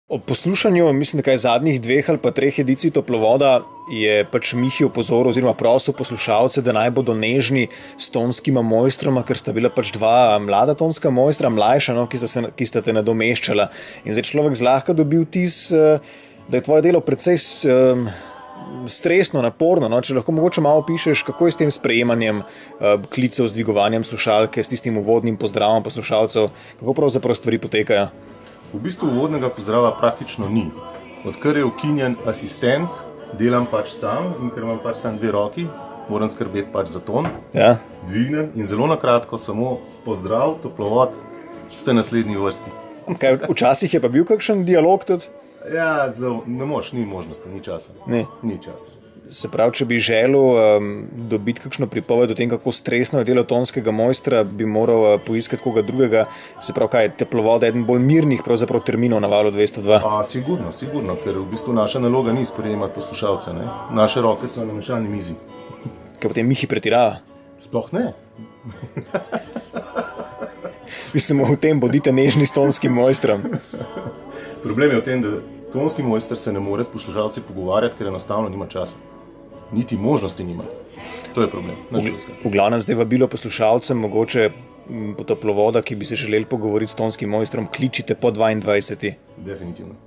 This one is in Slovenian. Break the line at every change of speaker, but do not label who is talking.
Ob poslušanju, mislim, da zadnjih 2 ali pa 3 edicij Toplovoda je pač Mihi opozoril oziroma prosil poslušalce, da naj bodo nežni s tonskima mojstroma, ker sta bila pač 2 mlada tonska mojstra, mlajša, no, ki sta te nadomeščala. In zdaj človek zlahka dobi vtis, da je tvoje delo precej stresno, naporno. No? Če lahko mogoče malo pišeš, kako je s tem sprejemanjem klicev, z dvigovanjem slušalke, s tistim uvodnim pozdravom poslušalcev, kako pravzaprav stvari potekajo?
V bistvu uvodnega pozdrava praktično ni. Odkar je ukinjen asistent, delam pač sam in ker imam pač samo 2 roki, moram skrbeti pač za ton,
ja.
Dvignem in zelo na kratko samo pozdrav, Toplovod, ste naslednji vrsti.
Kaj, včasih je pa bil kakšen dialog tudi?
Ja, ne moš, ni možnosti, ni časa. Ni časa.
Se pravi, če bi želel dobiti kakšno pripoved o tem, kako stresno je delo tonskega mojstra, bi moral poiskati koga drugega. Se pravi, kaj je Toplovod eden bolj mirnih pravzaprav terminov na Valu 202?
Sigurno, ker v bistvu naša naloga ni sprejemati poslušalce, ne? Naše roke so na mešalni mizi.
Kaj potem Mihi pretirava?
Sploh ne.
Mislim, v tem bodite nežni s tonskim mojstrom.
Problem je v tem, da tonski mojster se ne more s poslušalci pogovarjati, ker enostavno nima časa. Niti možnosti nima. To je problem.
V glavnem zdaj vabilo poslušalcem, mogoče po Toplovoda, ki bi se želeli pogovoriti s tonskim mojstrom, kličite po 22.
Definitivno.